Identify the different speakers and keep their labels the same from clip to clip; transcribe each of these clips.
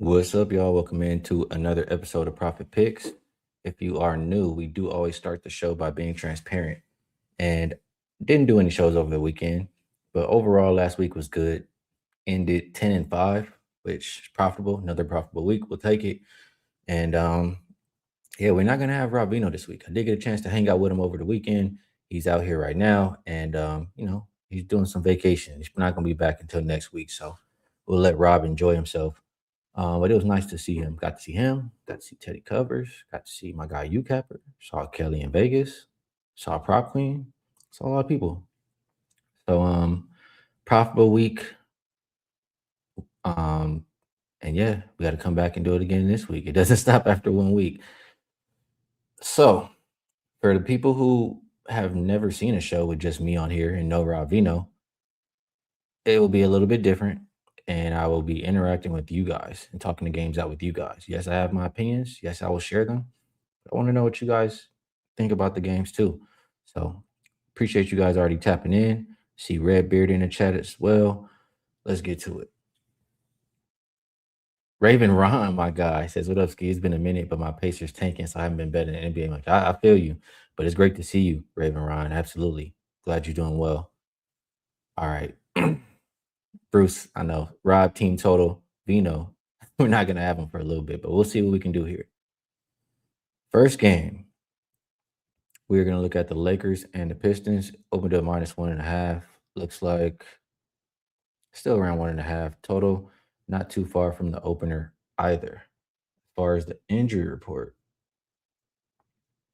Speaker 1: What's up, y'all? Welcome into another episode of Profit Picks. If you are new, we do always start the show by being transparent. And didn't do any shows over the weekend, but overall, last week was good. Ended 10-5, which is profitable. Another profitable week. We'll take it. And yeah, we're not gonna have Rob Veno this week. I did get a chance to hang out with him over the weekend. He's out here right now, and he's doing some vacation. He's not gonna be back until next week, so we'll let Rob enjoy himself. But it was nice to see him. Got to see him. Got to see Teddy Covers. Got to see my guy UCapper. Saw Kelly in Vegas. Saw Prop Queen. Saw a lot of people. So profitable week. Um, and yeah, we got to come back and do it again this week. It doesn't stop after 1 week. So for the people who have never seen a show with just me on here and no Rob Vino, it will be a little bit different. And I will be interacting with you guys and talking the games out with you guys. Yes, I have my opinions. Yes, I will share them. I want to know what you guys think about the games too. So appreciate you guys already tapping in. See Redbeard in the chat as well. Let's get to it. Raven Ron, my guy, says, "What up, Skee? It's been a minute, but my Pacers tanking, so I haven't been betting the NBA much." I feel you, but it's great to see you, Raven Ron. Absolutely. Glad you're doing well. All right. Bruce, I know. Rob, team total, Vino. We're not going to have him for a little bit, but we'll see what we can do here. First game. We're going to look at the Lakers and the Pistons. Opened up -1.5. Looks like still around 1.5 total. Not too far from the opener either. As far as the injury report,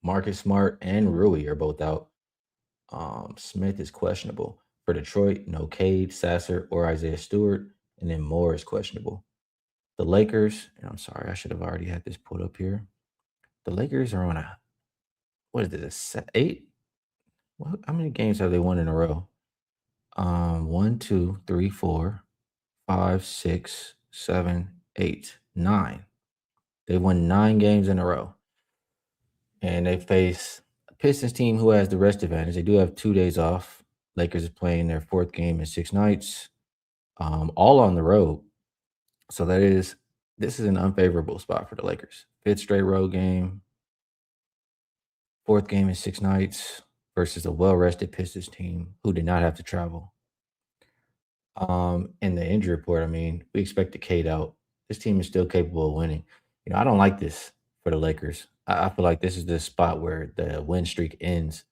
Speaker 1: Marcus Smart and Rui are both out. Smith is questionable. For Detroit, no Cade, Sasser, or Isaiah Stewart. And then Moore is questionable. The Lakers, and I'm sorry, I should have already had this put up here. The Lakers are on what is this, 8? How many games have they won in a row? 1, 2, 3, 4, 5, 6, 7, 8, 9. They won 9 games in a row. And they face a Pistons team who has the rest advantage. They do have 2 days off. Lakers is playing their 4th game in 6 nights, all on the road. So this is an unfavorable spot for the Lakers. 5th straight road game, 4th game in 6 nights versus a well-rested Pistons team who did not have to travel. In the injury report, I mean, we expect Cade out. This team is still capable of winning. I don't like this for the Lakers. I feel like this is the spot where the win streak ends.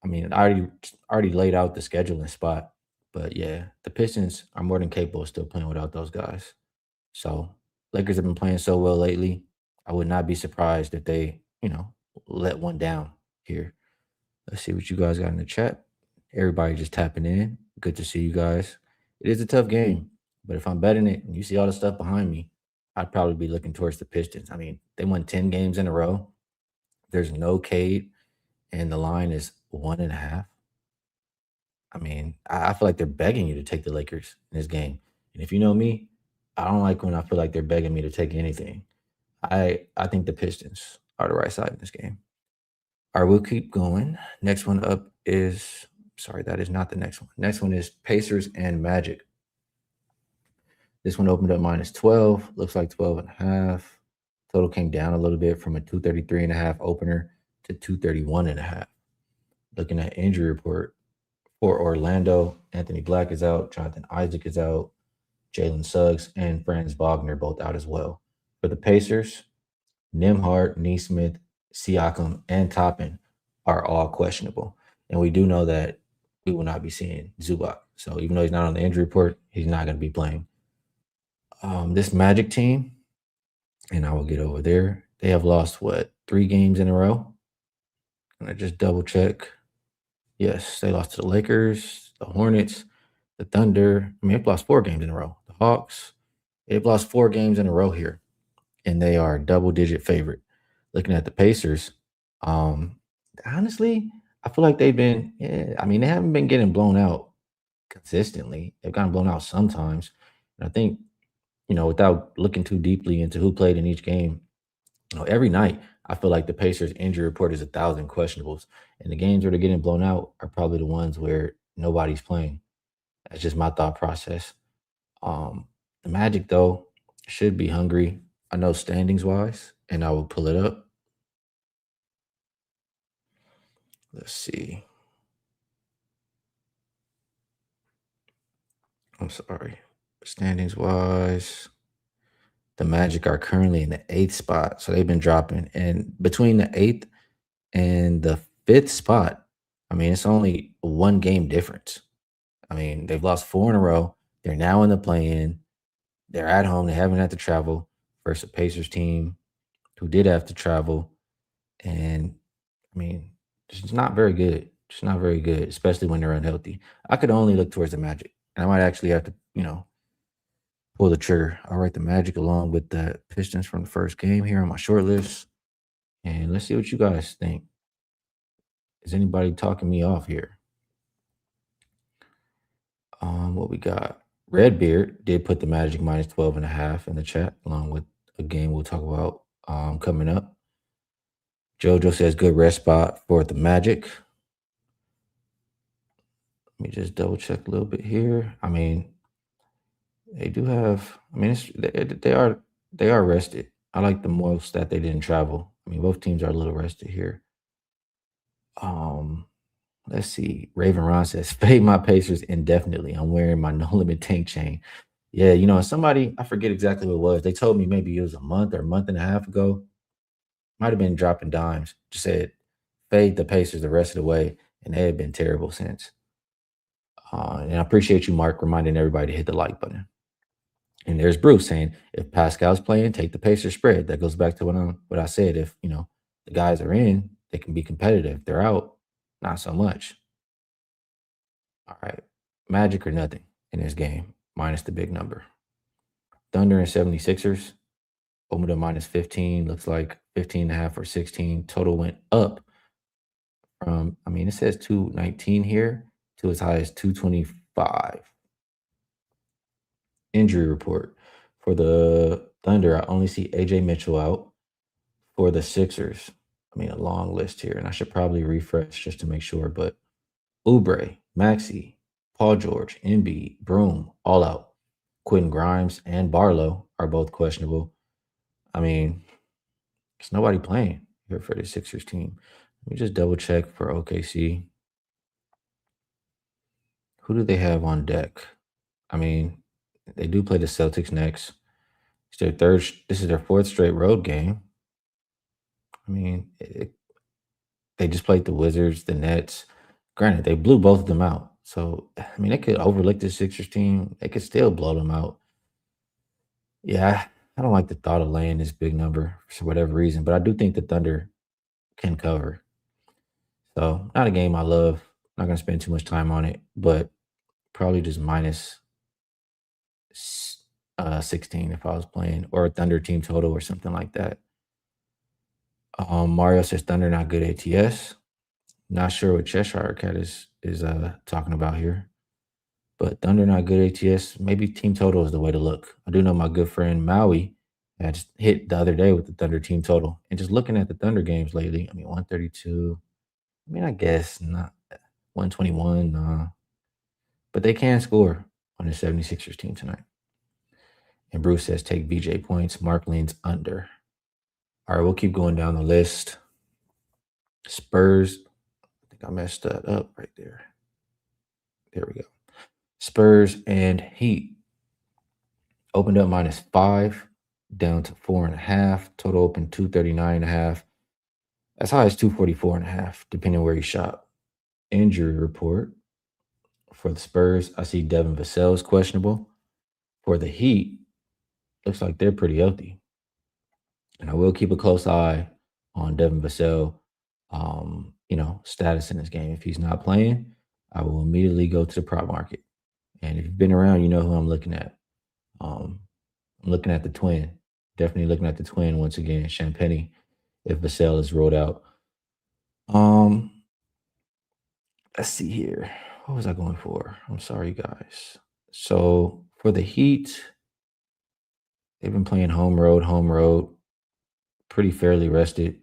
Speaker 1: I mean, I already laid out the scheduling spot, but yeah, the Pistons are more than capable of still playing without those guys. So Lakers have been playing so well lately. I would not be surprised if they, let one down here. Let's see what you guys got in the chat. Everybody just tapping in. Good to see you guys. It is a tough game, but if I'm betting it and you see all the stuff behind me, I'd probably be looking towards the Pistons. I mean, they won 10 games in a row. There's no Cade, and the line is 1.5. I mean, I feel like they're begging you to take the Lakers in this game. And if you know me, I don't like when I feel like they're begging me to take anything. I think the Pistons are the right side in this game. All right, we'll keep going. Next one up is, sorry, that is not the next one. Next one is Pacers and Magic. This one opened up -12, looks like 12.5. Total came down a little bit from a 233.5 opener to 231.5. Looking at injury report for Orlando, Anthony Black is out, Jonathan Isaac is out, Jalen Suggs and Franz Wagner both out as well. For the Pacers, Nembhard, Neesmith, Siakam, and Toppin are all questionable. And we do know that we will not be seeing Zubac. So even though he's not on the injury report, he's not going to be playing. This Magic team, and I will get over there, they have lost, 3 games in a row? And I just double check. Yes, they lost to the Lakers, the Hornets, the Thunder. I mean, they've lost 4 games in a row. The Hawks, they've lost 4 games in a row here, and they are a double-digit favorite. Looking at the Pacers, honestly, I feel like they've been, they haven't been getting blown out consistently. They've gotten blown out sometimes. And I think, without looking too deeply into who played in each game, every night I feel like the Pacers injury report is 1,000 questionables. And the games where they're getting blown out are probably the ones where nobody's playing. That's just my thought process. The Magic, though, should be hungry. I know standings wise, and I will pull it up. Let's see. I'm sorry. Standings wise, the Magic are currently in the eighth spot. So they've been dropping. And between the eighth and the fifth spot, I mean, it's only a one game difference. I mean, they've lost four in a row. They're now in the play in. They're at home. They haven't had to travel versus a Pacers team who did have to travel. And I mean, it's not very good. It's not very good, especially when they're unhealthy. I could only look towards the Magic. And I might actually have to, pull the trigger. I'll write the Magic along with the Pistons from the first game here on my short list. And let's see what you guys think. Is anybody talking me off here? What we got? Redbeard did put the Magic minus 12 and a half in the chat, along with a game we'll talk about coming up. Jojo says good rest spot for the Magic. Let me just double check a little bit here. I mean, they do have. I mean, they are rested. I like the most that they didn't travel. I mean, both teams are a little rested here. Um, let's see. Raven Ron says fade my Pacers indefinitely. I'm wearing my no limit tank chain. Yeah, somebody I forget exactly what it was. They told me maybe it was a month or a month and a half ago. Might have been dropping dimes. Just said fade the Pacers the rest of the way, and they have been terrible since. And I appreciate you, Mark, reminding everybody to hit the like button. And there's Bruce saying, if Pascal's playing, take the Pacers spread. That goes back to what I said. If the guys are in, they can be competitive. They're out, not so much. All right. Magic or nothing in this game, minus the big number. Thunder and 76ers, opened to minus 15, looks like 15 and a half or 16. Total went up from, I mean, it says 219 here to as high as 225. Injury report. For the Thunder, I only see AJ Mitchell out. For the Sixers, I mean, a long list here, and I should probably refresh just to make sure, but Oubre, Maxey, Paul George, Embiid, Broom, all out. Quentin Grimes and Barlow are both questionable. I mean, there's nobody playing here for the Sixers team. Let me just double check for OKC. Who do they have on deck? I mean, they do play the Celtics next. It's their third. This is their fourth straight road game. I mean, they just played the Wizards, the Nets. Granted, they blew both of them out. So, I mean, they could overlook the Sixers team. They could still blow them out. Yeah, I don't like the thought of laying this big number for whatever reason, but I do think the Thunder can cover. So, not a game I love. Not going to spend too much time on it, but probably just minus 16 if I was playing, or a Thunder team total or something like that. Mario says Thunder not good ATS. Not sure what Cheshire Cat is talking about here, but Thunder not good ATS. Maybe team total is the way to look. I do know my good friend Maui had just hit the other day with the Thunder team total, and just looking at the Thunder games lately, I mean 132. I mean, I guess not 121, but they can score on the 76ers team tonight. And Bruce says take VJ points. Mark leans under. All right, we'll keep going down the list. Spurs. I think I messed that up right there. There we go. Spurs and Heat opened up minus 5, down to 4.5. Total open 239.5. As high as 244.5, depending on where you shop. Injury report for the Spurs. I see Devin Vassell is questionable. For the Heat, looks like they're pretty healthy. And I will keep a close eye on Devin Vassell, status in this game. If he's not playing, I will immediately go to the prop market. And if you've been around, you know who I'm looking at. I'm looking at the twin. Definitely looking at the twin once again, Champagny, if Vassell is rolled out. Let's see here. What was I going for? I'm sorry, guys. So for the Heat, they've been playing home road, pretty fairly rested.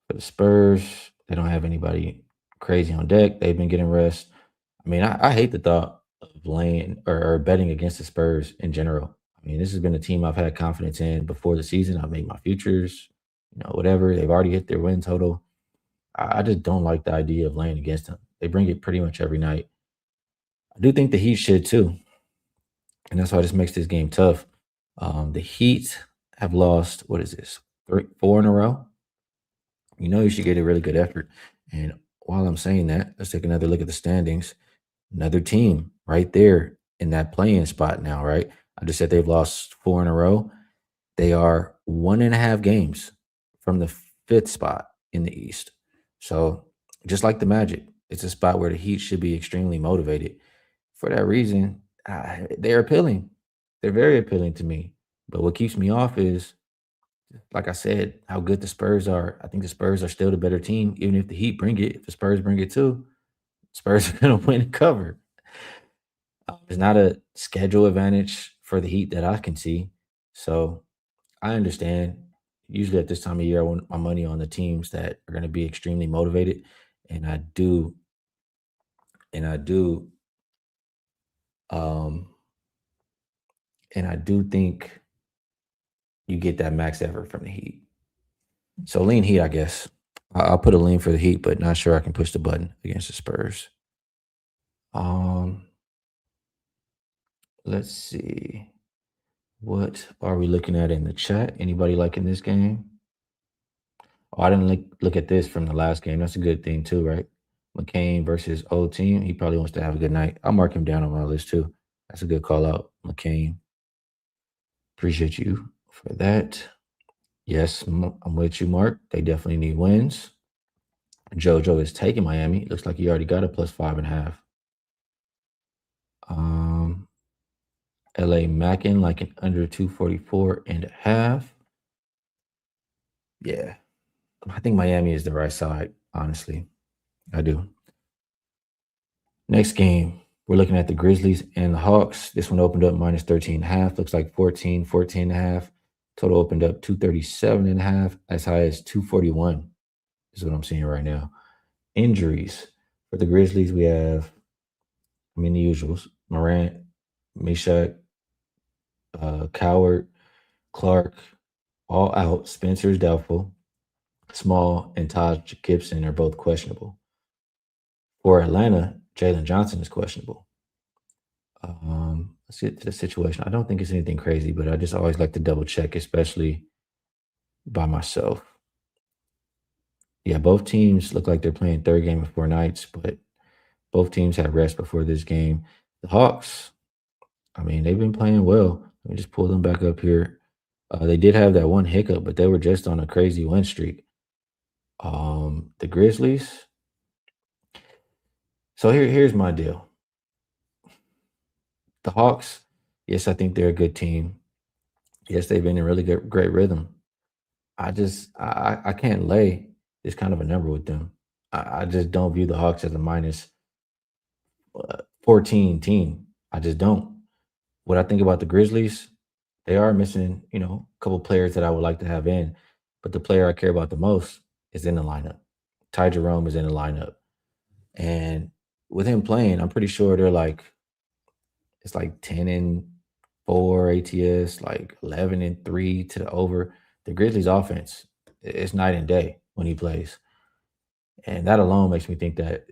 Speaker 1: For the Spurs, they don't have anybody crazy on deck. They've been getting rest. I mean, I hate the thought of laying or betting against the Spurs in general. I mean, this has been a team I've had confidence in before the season. I've made my futures, whatever. They've already hit their win total. I just don't like the idea of laying against them. They bring it pretty much every night. I do think the Heat should too, and that's why this makes this game tough. The Heat have lost, what is this, three, four in a row? You should get a really good effort. And while I'm saying that, let's take another look at the standings. Another team right there in that playing spot now, right? I just said they've lost four in a row. They are 1.5 games from the fifth spot in the East. So just like the Magic, it's a spot where the Heat should be extremely motivated. For that reason, they're appealing. They're very appealing to me. But what keeps me off is, like I said, how good the Spurs are. I think the Spurs are still the better team, even if the Heat bring it. If the Spurs bring it too, Spurs are going to win and cover. It's not a schedule advantage for the Heat that I can see. So I understand. Usually at this time of year, I want my money on the teams that are going to be extremely motivated, and I do, um, and I do think you get that max effort from the Heat. So lean Heat, I guess. I'll put a lean for the Heat, but not sure I can push the button against the Spurs. Um, let's see. What are we looking at in the chat? Anybody liking this game? Oh, I didn't look at this from the last game. That's a good thing too, right? McCain versus old team. He probably wants to have a good night. I'll mark him down on my list too. That's a good call out, McCain. Appreciate you for that. Yes, I'm with you, Mark. They definitely need wins. JoJo is taking Miami. Looks like he already got a +5.5. Um, LA Mackin like an under 244.5. Yeah, I think Miami is the right side, honestly. I do. Next game, we're looking at the Grizzlies and the Hawks. This one opened up -13.5. Looks like 14.5. Total opened up 237.5, as high as 241 is what I'm seeing right now. Injuries for the Grizzlies, we have, the usuals. Morant, Meshack, Coward, Clark, all out. Spencer's doubtful. Small and Taj Gibson are both questionable. For Atlanta, Jalen Johnson is questionable. Let's get to the situation. I don't think it's anything crazy, but I just always like to double check, especially by myself. Yeah, both teams look like they're playing third game in 4 nights, but both teams had rest before this game. The Hawks, they've been playing well. Let me just pull them back up here. They did have that one hiccup, but they were just on a crazy win streak. The Grizzlies. So here's my deal. The Hawks, yes, I think they're a good team. Yes, they've been in really great rhythm. I can't lay this kind of a number with them. I just don't view the Hawks as a -14 team. I just don't. What I think about the Grizzlies, they are missing, a couple players that I would like to have in, but the player I care about the most is in the lineup. Ty Jerome is in the lineup. And with him playing, I'm pretty sure it's like 10-4 ATS, like 11-3 to the over. The Grizzlies offense, it's night and day when he plays. And that alone makes me think that,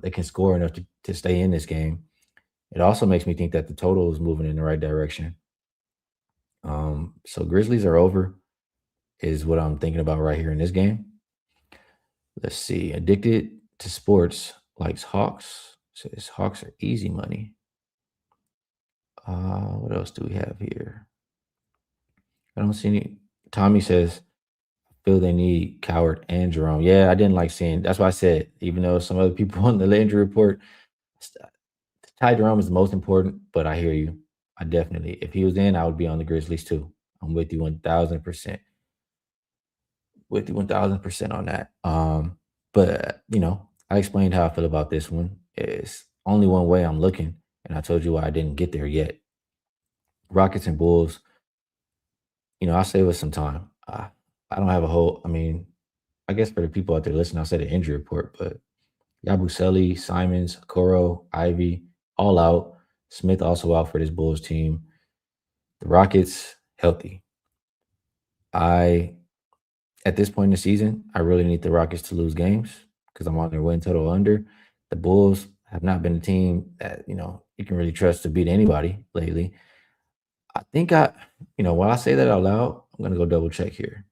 Speaker 1: they can score enough to stay in this game. It also makes me think that the total is moving in the right direction. So Grizzlies are over is what I'm thinking about right here in this game. Let's see. Addicted to sports likes Hawks. Says Hawks are easy money. What else do we have here? I don't see any. Tommy says, feel they need Coward and Jerome. Yeah, I didn't like seeing. That's why I said, even though some other people on the injury report, Ty Jerome is the most important, but I hear you. I definitely, if he was in, I would be on the Grizzlies too. I'm with you 1,000%. With you 1,000% on that. But I explained how I feel about this one. It's only one way I'm looking, and I told you why I didn't get there yet. Rockets and Bulls. I'll save us some time. I don't have a whole. I guess for the people out there listening, I'll say the injury report, but Yabusele, Simons, Okoro, Ivy, all out. Smith also out for this Bulls team. The Rockets healthy. I At this point in the season, I really need the Rockets to lose games because I'm on their win total under. The Bulls have not been a team that you can really trust to beat anybody lately. I think while I say that out loud, I'm gonna go double check here.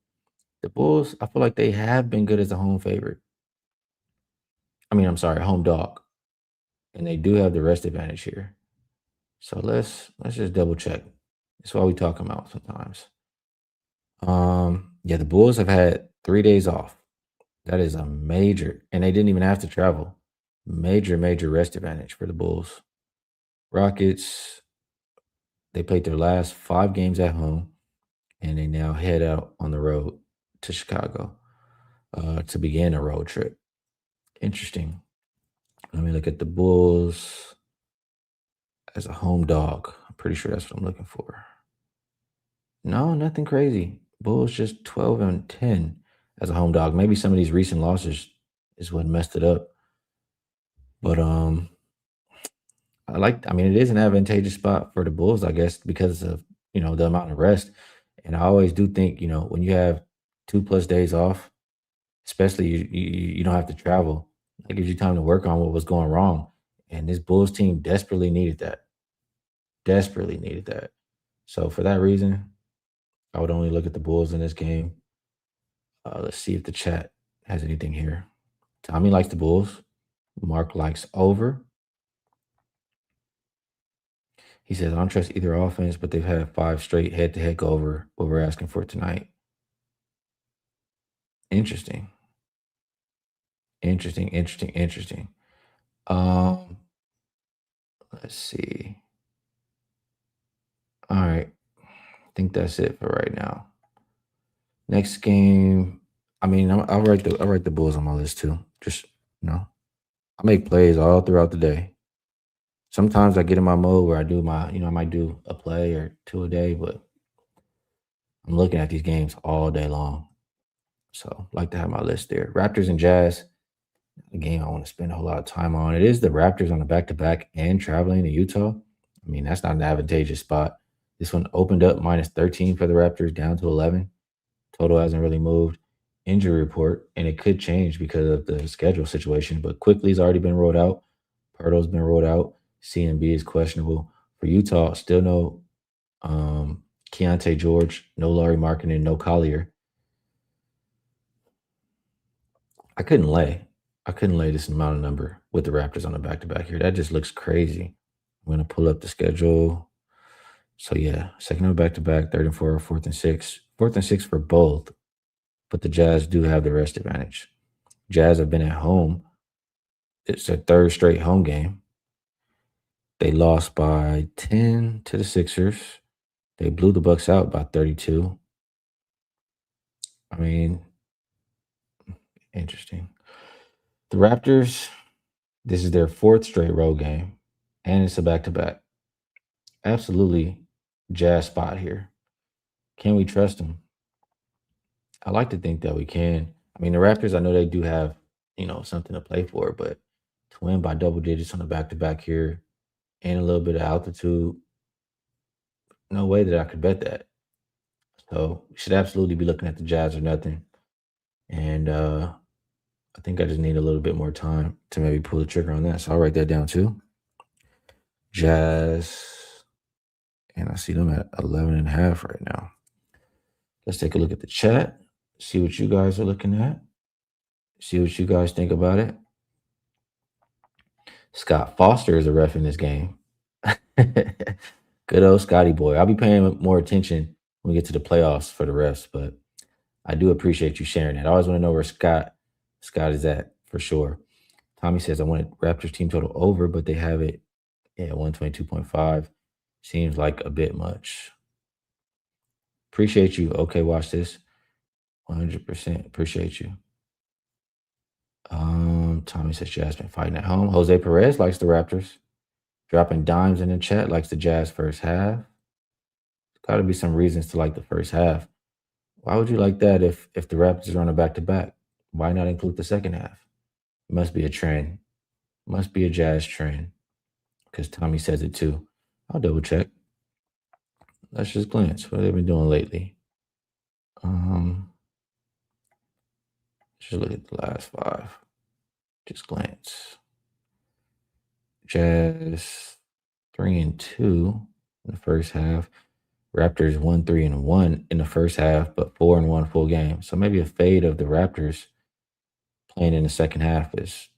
Speaker 1: The Bulls, I feel like they have been good as a home favorite. I mean, I'm sorry, home dog, and they do have the rest advantage here. So let's just double check. That's why we talk about sometimes. Yeah, the Bulls have had 3 days off. That is a major, and they didn't even have to travel. Major, major rest advantage for the Bulls. Rockets, they played their last 5 games at home, and they now head out on the road to Chicago to begin a road trip. Interesting. Let me look at the Bulls as a home dog. I'm pretty sure that's what I'm looking for. No, nothing crazy. Bulls just 12 and 10 as a home dog. Maybe some of these recent losses is what messed it up. But I mean, it is an advantageous spot for the Bulls, I guess, because of, the amount of rest. And I always do think, when you have 2+ days off, especially you don't have to travel, that gives you time to work on what was going wrong. And this Bulls team desperately needed that. Desperately needed that. So for that reason, I would only look at the Bulls in this game. Let's see if the chat has anything here. Tommy likes the Bulls. Mark likes over. He says, I don't trust either offense, but they've had 5 straight head to head go over what we're asking for tonight. Interesting. Interesting. Interesting. Interesting. Um, let's see. All right. I think that's it for right now. Next game. I mean, I'll write the Bulls on my list too. Just I make plays all throughout the day. Sometimes I get in my mode where I might do a play or two a day, but I'm looking at these games all day long. So like to have my list there. Raptors and Jazz, a game I want to spend a whole lot of time on. It is the Raptors on the back to back and traveling to Utah. I mean, that's not an advantageous spot. This one opened up -13 for the Raptors down to 11. Total hasn't really moved. Injury report, and it could change because of the schedule situation, but Quickly's already been rolled out. Pirtle's been rolled out. CMB is questionable. For Utah, still no Keontae George, no Laurie Markkinen, no Collier. I couldn't lay. I couldn't lay this amount of number with the Raptors on the back to back here. That just looks crazy. I'm gonna pull up the schedule. So yeah, second on back to back, third and four, fourth and six. Fourth and six for both, but the Jazz do have the rest advantage. Jazz have been at home. It's their third straight home game. They lost by 10 to the Sixers. They blew the Bucks out by 32. I mean, interesting. The Raptors, this is their fourth straight road game, and it's a back to back. Absolutely Jazz spot here. Can we trust them? I like to think that we can. I mean, the Raptors, I know they do have, something to play for, but to win by double digits on the back to back here and a little bit of altitude, no way that I could bet that. So we should absolutely be looking at the Jazz or nothing. And I think I just need a little bit more time to maybe pull the trigger on that. So I'll write that down too. Jazz. And I see them at 11.5 right now. Let's take a look at the chat, see what you guys are looking at, see what you guys think about it. Scott Foster is a ref in this game. Good old Scotty boy. I'll be paying more attention when we get to the playoffs for the refs, but I do appreciate you sharing it. I always want to know where Scott is at for sure. Tommy says I wanted Raptors team total over, but they have it at 122.5. Seems like a bit much. Appreciate you. Okay, watch this. 100% appreciate you. Tommy says Jazz been fighting at home. Jose Perez likes the Raptors. Dropping dimes in the chat, likes the Jazz first half. Got to be some reasons to like the first half. Why would you like that if the Raptors are on a back to back? Why not include the second half? It must be a trend. Must be a Jazz trend. Because Tommy says it too. I'll double check. let's just glance. What have they been doing lately? Um, just look at the last five. Just glance. Jazz 3-2 in the first half. Raptors 1-3-1 in the first half, but 4-1 full game. So maybe a fade of the Raptors playing in the second half is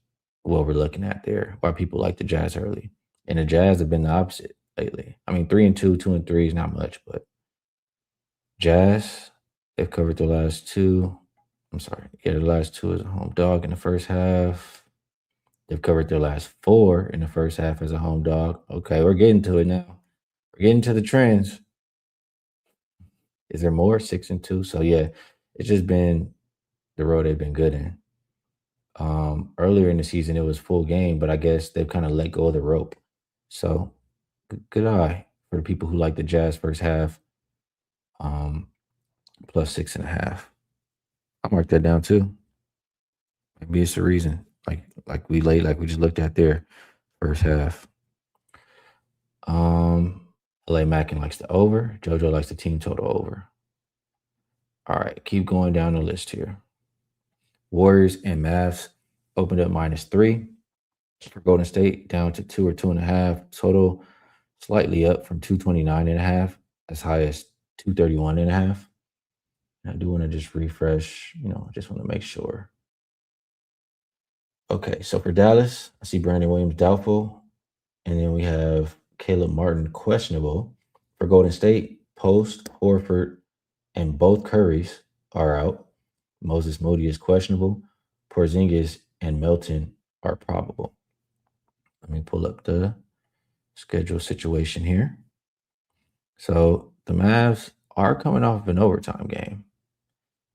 Speaker 1: what we're looking at there. Why people like the Jazz early, and the Jazz have been the opposite lately. I mean, 3-2, 2-3 is not much, but Jazz they've covered the last two. I'm sorry, yeah, the last two as a home dog in the first half. They've covered their last four in the first half as a home dog. Okay, we're getting to it now. We're getting to the trends. Is there more? 6-2. So yeah, it's just been the road they've been good in. Earlier in the season, it was full game, but I guess they've kind of let go of the rope. So good eye for the people who like the Jazz first half, um, plus 6.5. I marked that down too. Maybe it's the reason. Like we just looked at there, first half. Um, LA Mackin likes the over. JoJo likes the team total over. All right, keep going down the list here. Warriors and Mavs opened up -3 for Golden State, down to 2 or 2.5. Total slightly up from 229.5, as high as 231.5. I do want to just refresh, just want to make sure. Okay, so for Dallas, I see Brandon Williams doubtful. And then we have Caleb Martin questionable. For Golden State, Post, Horford, and both Currys are out. Moses Moody is questionable. Porzingis and Melton are probable. Let me pull up the schedule situation here. So the Mavs are coming off of an overtime game.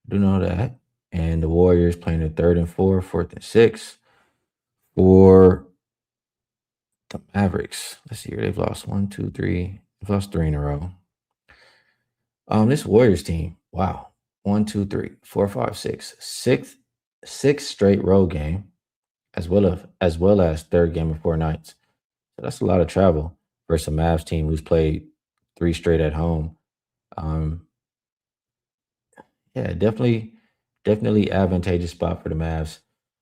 Speaker 1: Do know that. And the Warriors playing at 3rd and 4, 4th and 6. For the Mavericks, let's see here. They've lost 1, 2, 3. They've lost 3 in a row. This Warriors team, wow. 1, 2, 3, 4, 5, 6. Sixth straight road game, as well as third game of 4 nights. So that's a lot of travel versus a Mavs team who's played 3 straight at home. Um, yeah, definitely advantageous spot for the Mavs.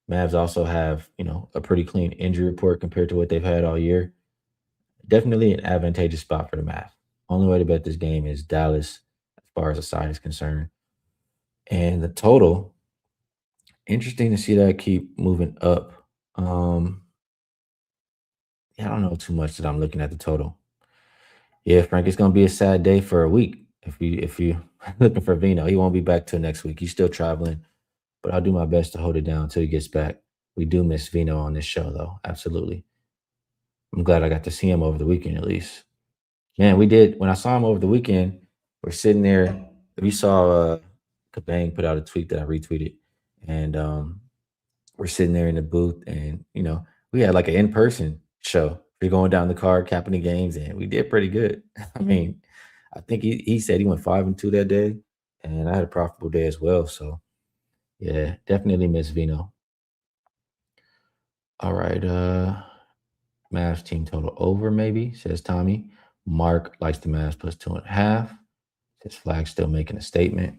Speaker 1: Mavs also have, a pretty clean injury report compared to what they've had all year. Definitely an advantageous spot for the Mavs. Only way to bet this game is Dallas as far as the side is concerned. And the total, interesting to see that keep moving up. Um, yeah, I don't know too much that I'm looking at the total. Yeah, Frank, it's gonna be a sad day for a week if you looking for Vino. He won't be back till next week. He's still traveling, but I'll do my best to hold it down until he gets back. We do miss Vino on this show, though. Absolutely. I'm glad I got to see him over the weekend at least. Man, we did when I saw him over the weekend. We're sitting there. We saw Kabang put out a tweet that I retweeted, and we're sitting there in the booth, and we had like an in-person show. We're going down the card, capping the games, and we did pretty good. I mean, I think he said he went 5-2 that day, and I had a profitable day as well. So yeah, definitely miss Vino. All right, Mavs team total over, maybe, says Tommy. Mark likes the Mavs plus 2.5. His flag still making a statement.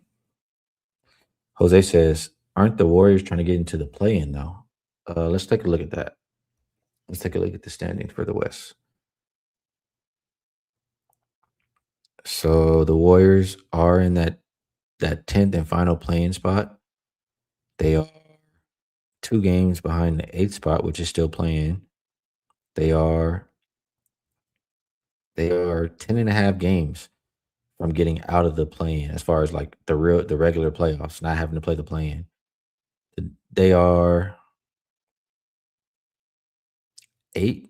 Speaker 1: Jose says, aren't the Warriors trying to get into the play-in, though? Let's take a look at that. Let's take a look at the standings for the West. So the Warriors are in that 10th and final play-in spot. They are 2 games behind the 8th spot, which is still playing. They are 10.5 games from getting out of the play-in as far as like the regular playoffs, not having to play the play-in. They are 8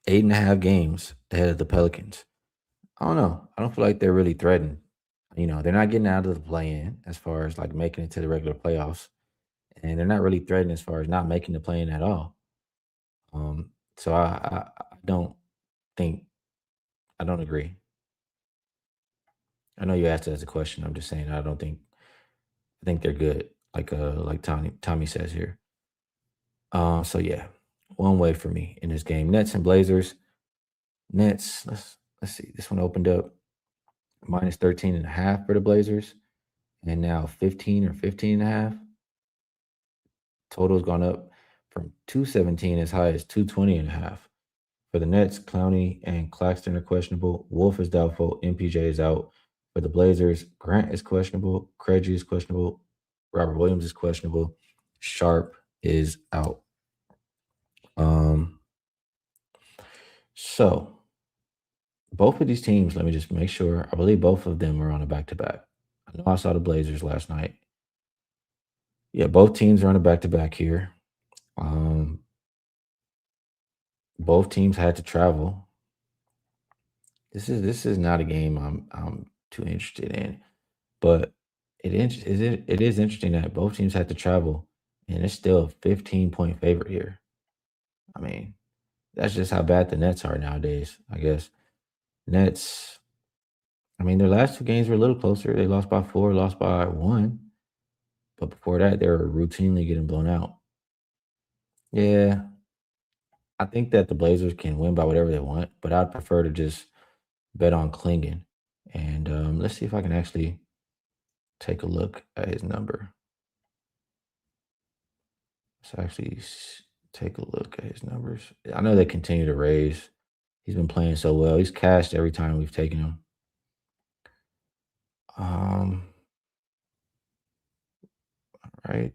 Speaker 1: 8.5 games ahead of the Pelicans. I don't know. I don't feel like they're really threatened. They're not getting out of the play-in as far as like making it to the regular playoffs, and they're not really threatened as far as not making the play-in at all. So I don't think I don't agree. I know you asked it as a question. I'm just saying I think they're good. Like Tommy says here. So yeah, one way for me in this game. Nets and Blazers. Nets. Let's see. This one opened up. minus 13.5 for the Blazers, and now 15 or 15.5. Total's gone up from 217 as high as 220.5. For the Nets, Clowney and Claxton are questionable. Wolf is doubtful. MPJ is out. For the Blazers, Grant is questionable. Craigie is questionable. Robert Williams is questionable. Sharp is out. Um, so both of these teams, let me just make sure. I believe both of them are on a back to back. I know I saw the Blazers last night. Yeah, both teams are on a back to back here. Um, both teams had to travel. This is not a game I'm too interested in, but it is interesting that both teams had to travel, and it's still a 15-point favorite here. I mean, that's just how bad the Nets are nowadays. I guess Nets. I mean, their last two games were a little closer. They lost by four, lost by one, but before that, they were routinely getting blown out. Yeah, I think that the Blazers can win by whatever they want, but I'd prefer to just bet on Klingen. And let's see if I can actually take a look at his number. Let's actually take a look at his numbers. I know they continue to raise. He's been playing so well. He's cashed every time we've taken him. Um, right.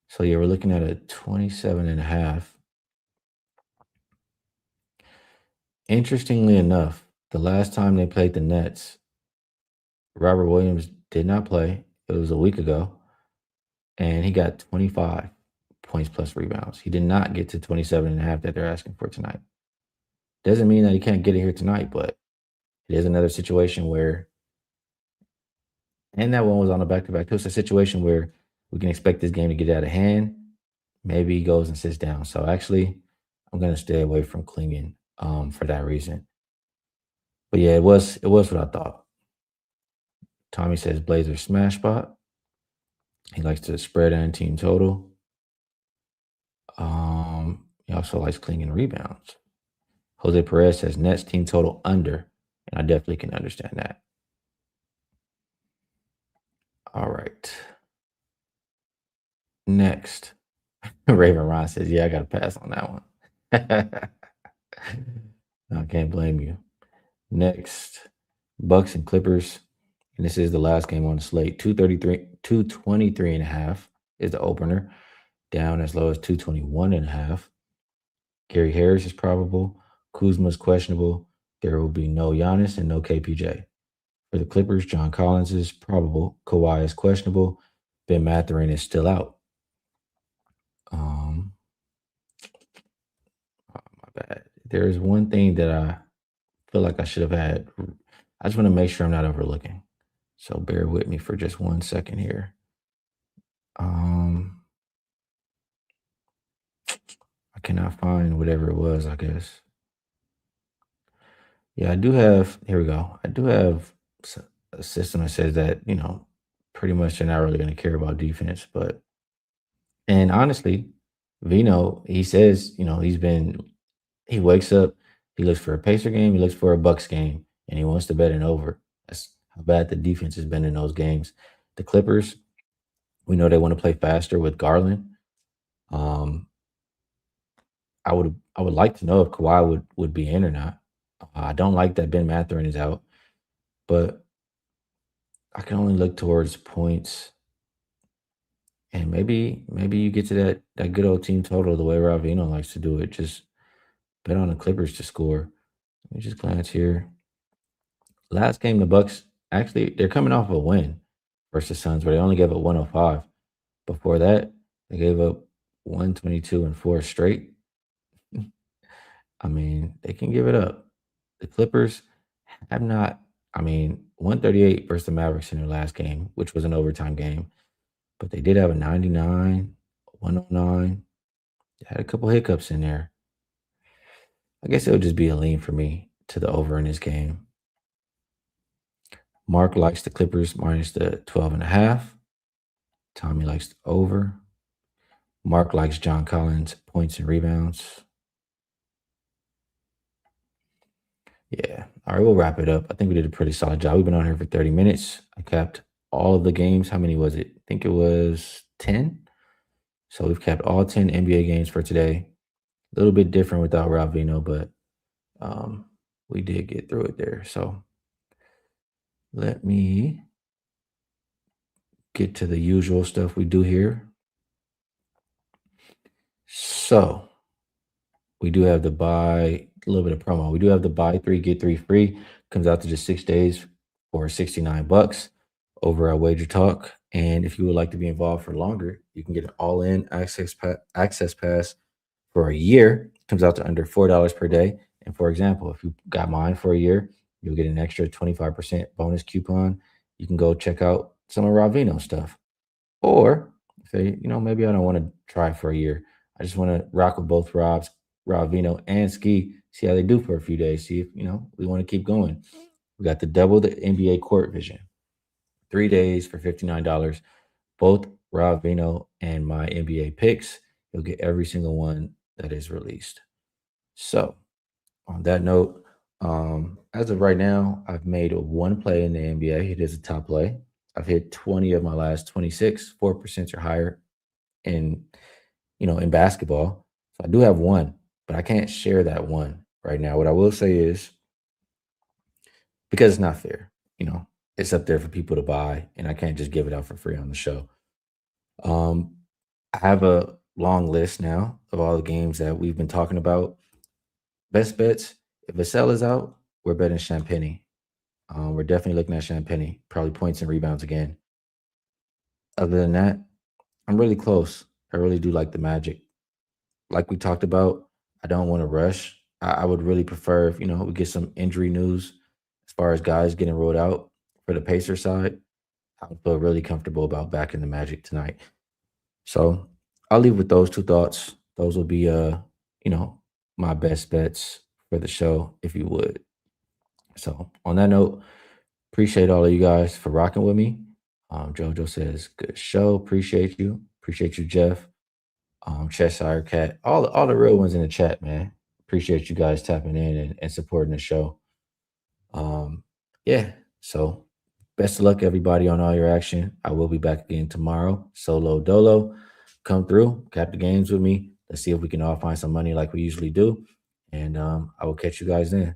Speaker 1: So yeah, we're looking at a 27.5. Interestingly enough, the last time they played the Nets, Robert Williams did not play. It was a week ago, and he got 25 points plus rebounds. He did not get to 27.5 that they're asking for tonight. Doesn't mean that he can't get it here tonight, but it is another situation where, and that one was on a back to back. It's a situation where we can expect this game to get out of hand. Maybe he goes and sits down. So actually, I'm gonna stay away from Klingen for that reason. But yeah, it was what I thought. Tommy says Blazers smash spot. He likes to spread and team total. He also likes Klingen rebounds. Jose Perez says Nets team total under, and I definitely can understand that. All right. Next, Raven Ron says, "Yeah, I got to pass on that one." I can't blame you. Next, Bucks and Clippers. And this is the last game on the slate. 233, 223.5 is the opener, down as low as 221.5. Gary Harris is probable. Kuzma's questionable. There will be no Giannis and no KPJ. For the Clippers, John Collins is probable. Kawhi is questionable. Ben Mathurin is still out. Um, my bad. There is one thing that I feel like I should have had. I just want to make sure I'm not overlooking. So bear with me for just 1 second here. I cannot find whatever it was, I guess. Yeah, I do have, here we go. I do have a system that says that, pretty much they're not really going to care about defense. And honestly, Vino, he says, he wakes up, he looks for a Pacer game, he looks for a Bucks game, and he wants to bet an over. That's how bad the defense has been in those games. The Clippers, we know they want to play faster with Garland. Um, I would like to know if Kawhi would be in or not. I don't like that Ben Mathurin is out, but I can only look towards points, and maybe you get to that good old team total the way Rob Veno likes to do it. Just bet on the Clippers to score. Let me just glance here. Last game, the Bucks actually they're coming off a win versus Suns, where they only gave up 105. Before that, they gave up 122 and four straight. I mean, they can give it up. The Clippers have not. I mean, 138 versus the Mavericks in their last game, which was an overtime game, but they did have a 99, 109. They had a couple hiccups in there. I guess it would just be a lean for me to the over in this game. Mark likes the Clippers minus the 12.5. Tommy likes the over. Mark likes John Collins points and rebounds. Yeah. All right, we'll wrap it up. I think we did a pretty solid job. We've been on here for 30 minutes. I capped all of the games. How many was it? I think it was 10. So we've capped all 10 NBA games for today. A little bit different without Rob Veno, but um, we did get through it there. So let me get to the usual stuff we do here. So we do have the buy, a little bit of promo. We do have the buy three, get three free. Comes out to just 6 days for 69 bucks over at WagerTalk. And if you would like to be involved for longer, you can get an all-in access pass for a year. Comes out to under $4 per day. And for example, if you got mine for a year, you'll get an extra 25% bonus coupon. You can go check out some of Rob Veno's stuff. Or say, maybe I don't want to try for a year. I just want to rock with both Rob Veno and Skee, see how they do for a few days. See if, we want to keep going. We got the double the NBA court vision. 3 days for $59. Both Rob Veno and my NBA picks. You'll get every single one that is released. So on that note, as of right now, I've made one play in the NBA. It is a top play. I've hit 20 of my last 26, 4% or higher in in basketball. So I do have one, but I can't share that one right now. What I will say is because it's not fair, it's up there for people to buy, and I can't just give it out for free on the show. Um, I have a long list now of all the games that we've been talking about. Best bets. If Vassell is out, we're betting Champagne. We're definitely looking at Champagne, probably points and rebounds again. Other than that, I'm really close. I really do like the Magic. Like we talked about, I don't want to rush. I would really prefer if we get some injury news as far as guys getting rolled out for the Pacer side. I would feel really comfortable about backing the Magic tonight. So I'll leave with those two thoughts. Those will be you know, my best bets for the show, if you would. So on that note, appreciate all of you guys for rocking with me. Jojo says, good show. Appreciate you. Appreciate you, Jeff. Cheshire Cat, all the real ones in the chat, man. Appreciate you guys tapping in and supporting the show. Yeah. So best of luck, everybody, on all your action. I will be back again tomorrow. Solo dolo. Come through, cap the games with me. Let's see if we can all find some money like we usually do. And I will catch you guys then.